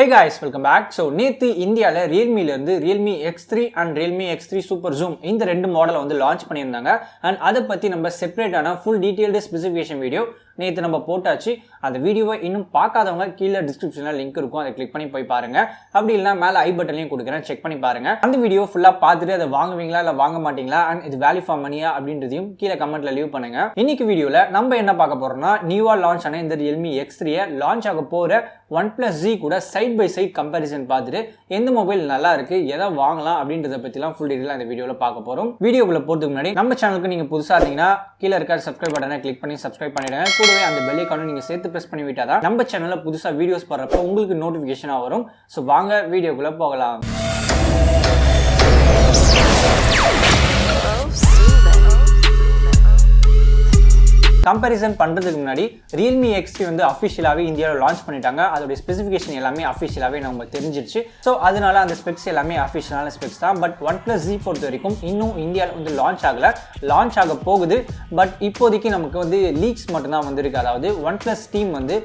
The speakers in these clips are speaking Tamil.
Hey guys, welcome back. So நேத்து இந்தியால Realme ல இருந்து Realme X3 and Realme X3 Super Zoom இந்த ரெண்டு மாடலை வந்து லான்ச் பண்ணியிருந்தாங்க. அண்ட் அதை பத்தி நம்ம செப்பரேட்டான ஃபுல் டீடைல்டு ஸ்பெசிஃபிகேஷன் வீடியோ நேற்று நம்ம போட்டாச்சு. அந்த வீடியோவை இன்னும் பார்க்காதவங்க கீழே டிஸ்கிரிப்ஷனில் லிங்க் இருக்கும், அதை கிளிக் பண்ணி போய் பாருங்க. அப்படி இல்லைனா மேலே ஐ பட்டன்லையும் கொடுக்குறேன், செக் பண்ணி பாருங்க. அந்த வீடியோ ஃபுல்லாக பார்த்துட்டு அதை வாங்குவீங்களா இல்லை வாங்க மாட்டீங்களா அண்ட் இது வேல்யூ ஃபார் மணியா அப்படின்றதையும் கீழே கமெண்ட்ல லீவ் பண்ணுங்க. இன்னைக்கு வீடியோவில் நம்ம என்ன பார்க்க போறோம்னா நியூவா லான்ச் ஆன இந்த Realme X3 லான்ச் ஆக போற OnePlus Z கூட சைட் பை சைட் கம்பேரிசன் பார்த்துட்டு எந்த மொபைல் நல்லா இருக்கு, எதை வாங்கலாம் அப்படின்றத பற்றிலாம் ஃபுல் டீட்டெயிலாக இந்த வீடியோவில் பார்க்க போறோம். வீடியோக்குள்ள போறதுக்கு முன்னாடி நம்ம சேனலுக்கு நீங்க புதுசா இருந்தீங்கன்னா கீழே இருக்க சப்ஸ்கிரைப் பட்டனை கிளிக் பண்ணி சப்ஸ்கிரைப் பண்ணிடுங்க. கூடவே அந்த பெல் ஐகானை நீங்க சேர்த்து பிரஸ் பண்ணி விட்டாதான் நம்ம சேனல்ல புதுசா வீடியோஸ் போடுறப்ப உங்களுக்கு நோட்டிபிகேஷனா வரும். ஸோ வாங்க வீடியோக்குள்ள போகலாம். கம்பேரிசன் பண்றதுக்கு முன்னாடி Realme X3 வந்து அஃபிஷியலாவே இந்தியாவில் லான்ச் பண்ணிட்டாங்க. அதோட ஸ்பெசிஃபிகேஷன் எல்லாமே அஃபிஷியலாவே நம்ம தெரிஞ்சிருச்சு. ஸோ அதனால அந்த ஸ்பெக்ஸ் எல்லாமே அஃபிஷியலான ஸ்பெக்ஸ் தான். பட் OnePlus Z பொறுத்த வரைக்கும் இன்னும் இந்தியாவில் வந்து லான்ச் ஆகல, லான்ச் ஆக போகுது. பட் இப்போதைக்கு நமக்கு வந்து லீக்ஸ் மட்டும்தான் வந்திருக்கு. அதாவது OnePlus டீம் வந்து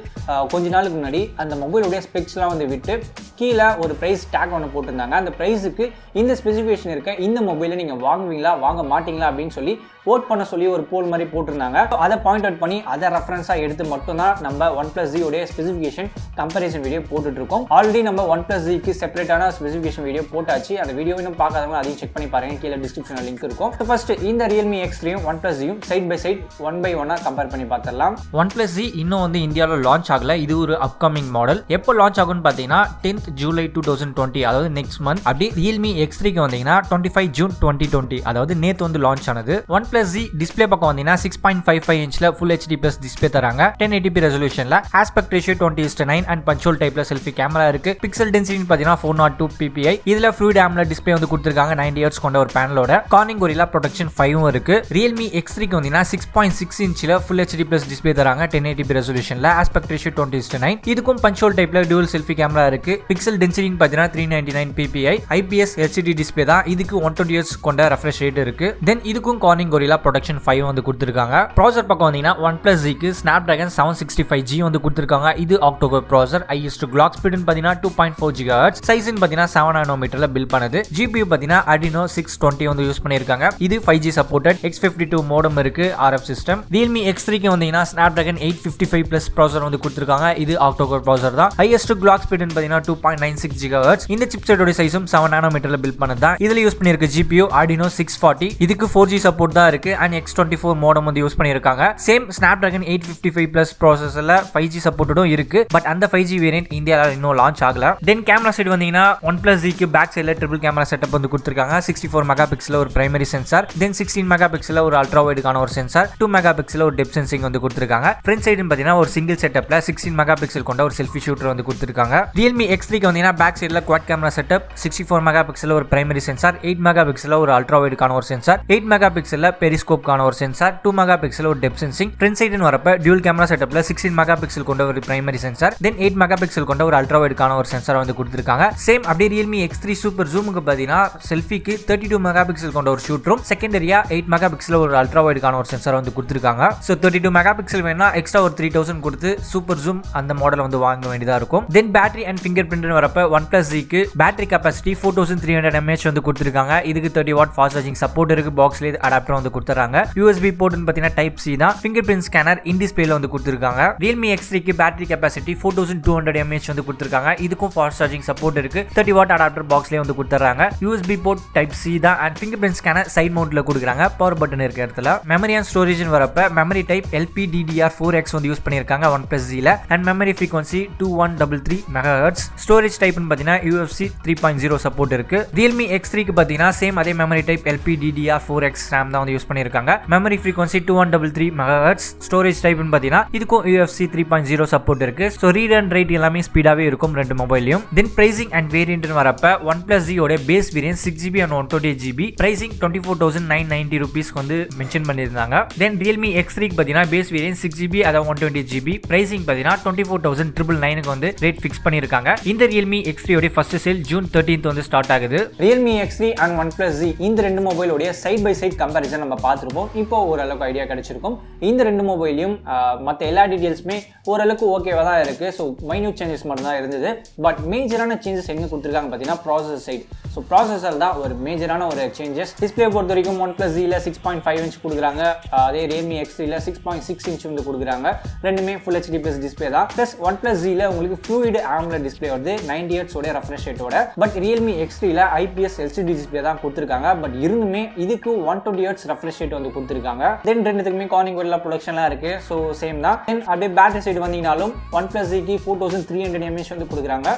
கொஞ்ச நாளுக்கு முன்னாடி அந்த மொபைலுடைய ஸ்பெக்ஸ்லாம் வந்து விட்டு கீழே ஒரு ப்ரைஸ் டேக் ஒன்று போட்டிருந்தாங்க. அந்த ப்ரைஸுக்கு இந்த ஸ்பெசிஃபிகேஷன் இருக்க இந்த மொபைலை நீங்கள் வாங்குவீங்களா வாங்க மாட்டீங்களா அப்படின்னு சொல்லி ஓட் பண்ண சொல்லி ஒரு போல் மாதிரி போட்டிருந்தாங்க. அதை பாயிண்ட் அவுட் பண்ணி அதை ரெஃபரன்ஸாக எடுத்து மட்டும்தான் நம்ம OnePlus Z உடைய ஸ்பெசிஃபிகேஷன் கம்பேரிசன் வீடியோ போட்டுட்டு இருக்கோம். ஆல்ரெடி நம்ம OnePlus Z க்கு செப்பரேட்டான ஸ்பெசிஃபிகேஷன் வீடியோ போட்டாச்சு. அந்த வீடியோ இன்னும் பார்க்காதவங்க அதையும் செக் பண்ணி பாருங்க, கீழே டிஸ்கிரிப்ஷனில் லிங்க் இருக்கும். ஃபர்ஸ்ட் இந்த Realme X3 OnePlus Z side by side one by one compare பண்ணி பார்த்துடலாம். OnePlus Z இன்னும் வந்து இந்தியாவில் லான்ச் ஆகல. இது ஒரு அப்கமிங் மாடல். எப்போ லான்ச் ஆகும்னு பார்த்தீங்கன்னா 10th July 2020, அதாவது நெக்ஸ்ட் மந்த். அப்படி Realme X3 க்கு வந்தீங்கன்னா 25 June 2020, அதாவது நேத்து வந்து லான்ச் ஆனது. OnePlus Z டிஸ்பிளே பக்கம் வந்தீங்கன்னா 6.55 இன்ச்ல Full HD Plus டிஸ்பிளே தராங்க. 1080p ரெசல்யூஷன்ல ஆஸ்பெக்ட் ரேஷியோ 20:9 அண்ட் பஞ்சுவல் டைப்ல செல்ஃபி கேமரா இருக்கு. பிக்சல் டென்சிட்டி பார்த்தீங்கன்னா 402 ppi. இதுல Fluid AMOLED டிஸ்பிளே வந்து கொடுத்திருக்காங்க 90 Hz கொண்ட ஒரு பேனலோட. Corning Gorilla Protection 5 இருக்கு. Realme X3 க்கு வந்தீங்கன்னா 6.6 இன்ச்ல Full HD Plus டிஸ்பிளே தராங்க 1080p ரெசல்யூஷன்ல ஆஸ்பெக்ட் ரேஷியோ 20:9. இதுக்கும் பஞ்சுவல் டைப்ல dual செல்ஃபி கேமரா இருக்கு. பிக்சல் டென்சிட்டி பார்த்தீங்கன்னா 399 ppi. IPS LCD டிஸ்பிளே தான். இதுக்கு 120 Hz கொண்ட refresh rate இருக்கு. தென் இதுக்கும் Corning Gorilla Protection 5 வந்து கொடுத்திருக்காங்க. ப்ராசஸர் பக்கம் வந்தீங்கன்னா OnePlus Z க்கு Snapdragon 765G வந்து கொடுத்திருக்காங்க. இது octacore processor. Highest clock speed பாத்தீங்கன்னா 2.4 GHz. சைஸ் பாத்தீங்கன்னா 7 nanometerல பில்ட் பண்ணது. GPU பாத்தீங்கன்னா Adreno 620 வந்து யூஸ் பண்ணிருக்காங்க. இது 5G சப்போர்ட்டட். X52 மோடம் இருக்கு, RF சிஸ்டம். Realme X3 க்கு வந்தீங்கன்னா Snapdragon 855 Plus ப்ராசஸர் வந்து கொடுத்திருக்காங்க. இது ஆக்டோகோர் ப்ராசஸர் தான். ஹையஸ்ட் கிளாக் ஸ்பீட் பாத்தீங்கன்னா 2.96 GHz. இந்த சிப்செட்டோட சைஸும் 7 nanometerல பில்ட் பண்ணது தான். இதுல யூஸ் பண்ணிருக்க GPU Adreno 640. இதுக்கு 4G சப்போர்ட் தான் இருக்கு அண்ட் X24 மோடம் வந்து யூஸ் பண்ணிருக்காங்க. சேம் Snapdragon 855 Plus ப்ராசஸர்ல 5G சப்போர்ட்டடும் இருக்கு. பட் அந்த 5G வேரியன்ட் இந்தியால இன்னும் லான்ச் ஆகல. தென் கேமரா சைடு வந்தீங்கன்னா OnePlus Z க்கு பேக் சைடுல ட்ரிபிள் கேமரா செட்டப் வந்து கொடுத்திருக்காங்க. 64 மெகாபிக்சல் ஒரு பிரைமரி சென்சார், தென் 16 மெகாபிக்சல் ஒரு அல்ட்ரா வைடுக்கான ஒரு சென்சார், 2 மெகாபிக்சல் ஒரு டெப்த் சென்சிங் வந்து கொடுத்திருக்காங்க. ஃப்ரண்ட் சைடு பாத்தீங்கன்னா ஒரு சிங்கிள் செட்டப்ல 16 மெகாபிக்சல் கொண்ட ஒரு செல்ஃபி ஷூட்டர் வந்து கொடுத்திருக்காங்க. Realme X3 க்கு வந்தீங்கன்னா பேக் சைடுல குவாட் கேமரா செட்டப், 64 மெகாபிக்சல் ஒரு பிரைமரி சென்சார், 8 மெகாபிக்சல் ஒரு அல்ட்ரா வைடுக்கான ஒரு சென்சார், 8 மெகாபிக்சல்ல பெரிஸ்கோப்கான ஒரு சென்சார், 2 மெகாபிக்சல் ஒரு டெப்த் சென்சிங். ஃப்ரண்ட் சைடுன்னு வரப்ப டியூல் கேமரா செட்டப்ல 16 மெகாபிக்சல் கொண்ட ஒரு பிரைமரி சென்சார், தென் 8 மெகாபிக்சல் கொண்ட ஒரு அல்ட்ரா வைடுக்கான ஒரு சென்சார் வந்து கொடுத்திருக்காங்க. சேம் அப்படியே Realme X3 Super Zoom க்கு பாத்தீங்கன்னா செல்ஃபிக்கு 32 மெகாபிக்சல் கொண்ட ஒரு ஷூட்டரும், செகண்டரியா 8 மெகாபிக்சல் ஒரு அல்ட்ரா வைடுக்கான ஒரு சென்சார் வந்து கொடுத்திருக்காங்க. சோ 32 மெகாபிக்சல் வேணா எக்ஸ்ட்ரா ஒரு 3000 கொடுத்து Super Zoom அந்த மாடல் வந்து வாங்க வேண்டியதா இருக்கும். தென் பேட்டரி அண்ட் ஃபிங்கர் பிரிண்ட்னு வரப்ப OnePlus Z க்கு பேட்டரி கெபாசிட்டி 4300 mAh வந்து கொடுத்திருக்காங்க. இதுக்கு 30 வாட் ஃபாஸ்ட் சார்ஜிங் சப்போர்ட் இருக்கு. பாக்ஸ்ல அடாப்டர் வந்து கொடுத்துறாங்க. USB போர்ட்னு பாத்தீங்கன்னா டைப் C தான். ஃபிங்கர் பிரிண்ட் ஸ்கேனர் இன் டிஸ்ப்ளேல வந்து கொடுத்திருக்காங்க. Realme X3 க்கு பேட்டரி கெபாசிட்டி 4200 mAh வந்து கொடுத்திருக்காங்க. இதுக்கும் ஃபாஸ்ட் சார்ஜிங் சப்போர்ட் இருக்கு. 30 வாட் அடாப்டர் பாக்ஸ்லயே வந்து கொடுத்துறாங்க. USB போர்ட் டைப் C தான் and fingerprint scanner side மவுண்ட்ல கொடுக்குறாங்க. பவர் பட்டன் இருக்க இடத்துல. மெமரி அண்ட் ஸ்டோரேஜ்னு வரப்ப மெமரி டைப் LPDDR4X வந்து யூஸ் பண்ணிருக்காங்க OnePlus Z ல and memory frequency 2133 MHz. Storage டைப்னு பாத்தீங்கன்னா UFC 3.0 சப்போர்ட் இருக்கு. Realme X3 க்கு பாத்தீங்கன்னா சேம் அதே மெமரி டைப் LPDDR4X RAM தான் வந்து யூஸ் பண்ணிருக்காங்க. Memory frequency 2133 MHz. ஸ்டோரேஜ் டைப்னு பாத்தீங்கன்னா இதுக்கும் UFC 3.0 சப்போர்ட் இருக்கு. சோ ரீட் அண்ட் ரைட் எல்லாமே ஸ்பீடாவே இருக்கும் ரெண்டு மொபைல்லையும். தென் பிரைசிங் அண்ட் வேரியன்ட்னு வரப்ப OnePlus Z ஓட base variant 6GB and 128GB pricing 24,990 rupees வந்து மென்ஷன் பண்ணிருந்தாங்க. தென் Realme X3 க்கு பாத்தீங்கன்னா பேஸ் வேரியன்ட் 6GB அதாவது 128GB பிரைசிங் பாத்தீங்கன்னா 24,999 க்கு வந்து ரேட் ஃபிக்ஸ் பண்ணிருக்காங்க. இந்த Realme X3 உடைய ஃபர்ஸ்ட் சேல் ஜூன் 13th வந்து ஸ்டார்ட் ஆகுது. Realme X3 and OnePlus Z இந்த ரெண்டு மொபைலோடைய சைட் பை சைட் கம்பேரிசன் நம்ம பார்த்துருப்போம். இப்போ ஓரளவுக்கு ஐடியா கிடைச்சிருக்கும். இந்த ரெண்டு மொபைலையும் மற்ற எல்லா டீட்டெயில்ஸுமே ஓரளவுக்கு ஓகேவாக தான் இருக்குது. ஸோ மைன்யூட் சேஞ்சஸ் மட்டும் தான் இருந்தது. பட் மேஜரான சேஞ்சஸ் எங்கே கொடுத்துருக்காங்க பார்த்தீங்கன்னா ப்ராசஸர் சைட். ஸோ ப்ராசஸர் தான் ஒரு மேஜரான ஒரு சேஞ்சஸ். டிஸ்பிளே பொறுத்த வரைக்கும் OnePlus Zல 6.5 inch கொடுக்குறாங்க. அதே Realme X3ல 6.6 inch வந்து கொடுக்குறாங்க. ரெண்டுமே ஃபுல் HD ப்ளஸ் டிஸ்பிளே தான். ப்ளஸ் OnePlus Zல உங்களுக்கு ஃப்ளூயிட் AMOLED டிஸ்பிளே வருது 90 Hz உடைய ரெஃப்ரெஷ் ரேட்டோட. பட் Realme X3ல IPS LCD டிஸ்பிளே தான் கொடுத்துருக்காங்க. பட் இருந்துமே இதுக்கு 120 Hz ரெஃப்ரெஷ் ரேட் வந்து கொடுத்துருக்காங்க. தென் ரெண்டுத்துக்குமே கார்னிங் வெல்ல ப்ரொடக்ஷன்லாம் இருக்கு. ஸோ சேம் தான். தென் அப்படியே பேட்டரி சைடு வந்தீங்கனாலும் OnePlus Zக்கு 4300 mAh வந்து கொடுக்குறாங்க.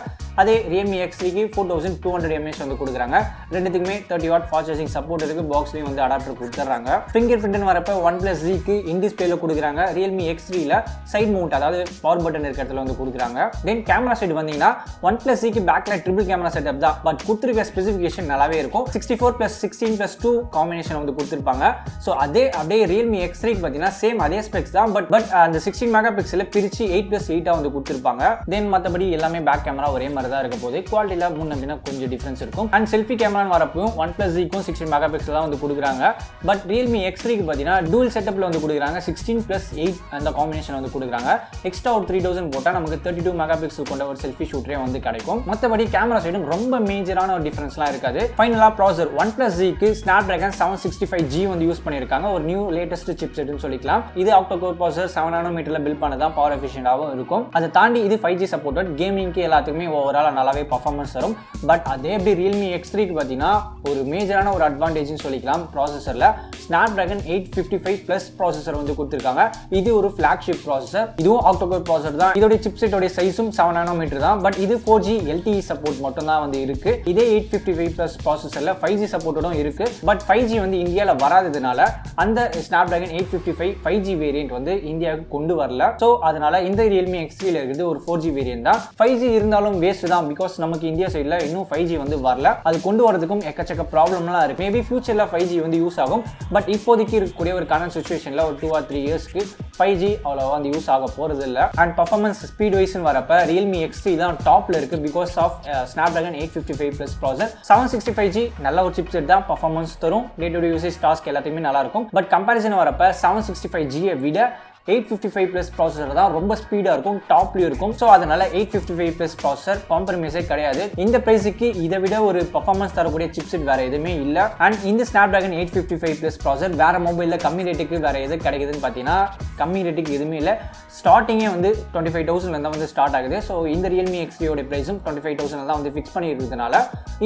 அதே Realme X3க்கு 4200 mAh வந்து கொடுக்குறாங்க. ரெண்டுத்துக்குமே 30 watt ஃபாஸ்ட் சார்ஜிங் சப்போர்ட் இருக்கு. பாக்ஸ்லயும் வந்து அடாப்டர் கொடுத்துறாங்க. ஃபிங்கர் பிரிண்ட்னு வரப்ப OnePlus Zக்கு இன் டிஸ்பிளேல கொடுக்குறாங்க. Realme X3ல சைட் மவுண்ட் அதாவது பவர் பட்டன் இருக்கிற இடத்துல வந்து கொடுக்குறாங்க. தென் கேமரா சைடு வந்தீங்கன்னா OnePlus Zக்கு பேக்ல ட்ரிபிள் கேமரா செட்டப் தான். பட் கொடுத்துருக்க ஸ்பெசிஃபிகேஷன் நல்லாவே இருக்கும். 64+16+2 காம்பினேஷன் வந்து கொடுத்துருப்பாங்க. ஸோ அப்படியே Realme X3க்கு பார்த்தீங்கன்னா சேம் அதே ஸ்பெக்ஸ் தான். பட் அந்த 16 மெகா பிக்சல் பிரிச்சு 8+8 வந்து கொடுத்துருப்பாங்க. தென் மற்றபடி எல்லாமே பேக் கேமரா ஒரே மாதிரி தான் இருக்க போது. குவாலிட்டியில முன்ன கொஞ்சம் டிஃபரன்ஸ் இருக்கும். அண்ட் செல்ஃபி கேமரான்னு வரப்பவும் OnePlus Zக்கும் 16 மெகா பிக்சல் தான் வந்து கொடுக்குறாங்க. பட் Realme X3க்கு பார்த்தீங்கன்னா டூல் செட்டப்ல வந்து கொடுக்குறாங்க. 16+8 அந்த காம்பினேஷன் வந்து கொடுக்குறாங்க. எக்ஸ்ட்ரா ஒரு 3000 போட்டால் நமக்கு 32 மெகா பிக்சல் கொண்ட ஒரு செல்ஃபி ஷூட்டரே வந்து கிடைக்கும். மற்றபடி கேமரா சைடும் ரொம்ப மேஜரான ஒரு டிஃபரன்ஸ்லாம் இருக்காது. ஃபைனலாக ப்ராசஸர் OnePlus Zக்கு Snapdragon 765G வந்து யூஸ் பண்ணியிருக்காங்க. ஒரு நியூ லேட்டஸ்ட் சிப் செட்னு சொல்லிக்கலாம். இது ஆக்டோகோர் ப்ராசஸர் 7 nanometerல பில்ட் பண்ணதான் பவர் எஃபிஷியன்டாகவும் இருக்கும். அதை தாண்டி இது 5G சப்போர்ட்டட். கேமிங்க்கு எல்லாத்துக்குமே ஓவரால் நல்லாவே பர்ஃபார்மன்ஸ் தரும். பட் அதே எப்படி Realme X3க்கு பார்த்தீங்கன்னா ஒரு மேஜரான ஒரு அட்வான்டேஜ்னு சொல்லிக்கலாம். ப்ராசஸரில் Snapdragon 855 Plus ப்ராசஸர் வந்து கொடுத்துருக்காங்க. இது ஒரு ஃபிளாக்ஷிப் ப்ராசஸர். இதுவும் ஆக்டோகோர் ப்ராசஸர் தான். இதோட சிப்செட்டோட சைஸும் 7 nanometer தான். பட் இது 4G LTE சப்போர்ட் மட்டும் தான் வந்து இருக்கு. இதே 855 Plus ப்ராசஸர்ல 5G சப்போர்ட்டடும் இருக்கு. பட் 5G வந்து இந்தியாவில் வராததுனால அந்த Snapdragon 855 5G வேரியன்ட் வந்து இந்தியாவுக்கு கொண்டு வரல. ஸோ அதனால இந்த Realme X3ல இருக்குது ஒரு 4G வேரியன்ட் தான். 5G இருந்தாலும் வேஸ்ட் தான். பிகாஸ் நமக்கு இந்தியா சைடில் இன்னும் 5G வந்து வரல. அது கொண்டு வரதுக்கும் எக்கச்சக்க ப்ராப்ளம்லாம் இருக்கு. மேபி ஃபியூச்சர்ல 5G வந்து யூஸ் ஆகும். பட் இப்போதைக்கு இருக்கக்கூடிய ஒரு கரண்ட் சிச்சுவேஷன்ல ஒரு 2 or 3 இயர்ஸ்க்கு 5G அவ்வளோவா வந்து யூஸ் ஆக போறது இல்லை. அண்ட் பர்ஃபார்மன்ஸ் ஸ்பீட் வைஸ்னு வரப்ப Realme X3 தான் டாப்ல இருக்கு. Because of Snapdragon 855 Plus processor. 765G நல்ல ஒரு சிப்செட் தான். பர்ஃபார்மன்ஸ் தரும். Day to day usage task எல்லாத்தையுமே நல்லா இருக்கும். பட் கம்பேரிசன் வரப்ப 765G விட 855 Plus ப்ராசஸர் தான் ரொம்ப ஸ்பீடாக இருக்கும். டாப்லேயும் இருக்கும். ஸோ அதனால 855 Plus ப்ராசஸர் காம்ப்ரமைஸே கிடையாது. இந்த பிரைஸுக்கு இதை விட ஒரு பர்ஃபார்மன்ஸ் தரக்கூடிய சிப்செட் வேற எதுவுமே இல்லை. அண்ட் இந்த Snapdragon 855 Plus ப்ராசஸர் வேற மொபைலில் கம்மி ரேட்டுக்கு வேற எது கிடைக்குதுன்னு பார்த்தீங்கன்னா கம்மி ரேட்டுக்கு எதுவுமே இல்லை. ஸ்டார்டிங்கே வந்து 25,000 தான் வந்து ஸ்டார்ட் ஆகுது. ஸோ இந்த Realme X3 பிரைஸும் 25,000 தான் வந்து ஃபிக்ஸ் பண்ணியிருக்கிறதுனால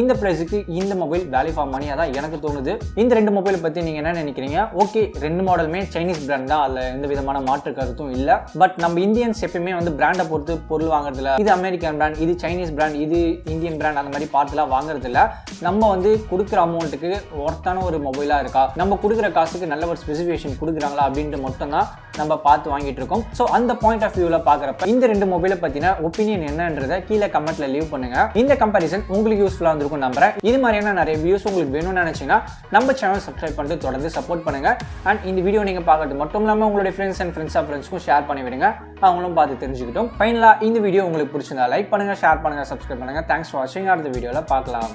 இந்த பிரைஸுக்கு இந்த மொபைல் வேல்யூ ஃபார் மணியாக தான் எனக்கு தோணுது. இந்த ரெண்டு மொபைலை பற்றி நீங்கள் என்ன நினைக்கிறீங்க? ஓகே, ரெண்டு மாடலுமே சைனீஸ் பிராண்ட் தான். அதில் எந்த விதமான மாற்று கருத்தும் இல்ல. பட் நம்ம இந்தியன்ஸ் எப்பவுமே வந்து பிராண்டை பொறுத்து பொருள் வாங்குறதுல இது அமெரிக்கன் பிராண்ட், இது சைனீஸ் பிராண்ட், இது இந்தியன் பிராண்ட் அந்த மாதிரி பார்த்துலாம் வாங்குறது இல்ல. நம்ம வந்து கொடுக்குற அமௌண்ட்டுக்கு ஒர்த்தான ஒரு மொபைலா இருக்கா, நம்ம கொடுக்குற காசுக்கு நல்ல ஒரு ஸ்பெசிஃபிகேஷன் கொடுக்குறாங்களா அப்படின்ட்டு மட்டும் தான் நம்ம பார்த்து வாங்கிட்டு இருக்கோம். ஸோ அந்த பாயிண்ட் ஆஃப் வியூவில் பார்க்குறப்ப இந்த ரெண்டு மொபைலை பற்றின ஒப்பீனியன் என்னன்றதை கீழே கமெண்ட்ல லீவ் பண்ணுங்க. இந்த கம்பேரிசன் உங்களுக்கு யூஸ்ஃபுல்லாக இருந்திருக்கும் நம்புறேன். இது மாதிரியான நிறைய வியூஸ் உங்களுக்கு வேணும்னு நினைச்சீங்கன்னா நம்ம சேனல் சப்ஸ்கிரைப் பண்ணிட்டு தொடர்ந்து சப்போர்ட் பண்ணுங்க. அண்ட் இந்த வீடியோ நீங்க பார்க்கறது மட்டும் இல்லாமல் உங்களுடைய ஃப்ரெண்ட்ஸ்க்கும் ஷேர் பண்ணி விடுங்க, அவங்களும் பார்த்து தெரிஞ்சுக்கிட்டோம். ஃபைனலா இந்த வீடியோ உங்களுக்கு பிடிச்சிருந்தா லைக் பண்ணுங்க, ஷேர் பண்ணுங்க, சப்ஸ்கிரைப் பண்ணுங்க. தேங்க்ஸ் ஃபார் வாட்சிங். அடுத்த வீடியோவில் பார்க்கலாம்.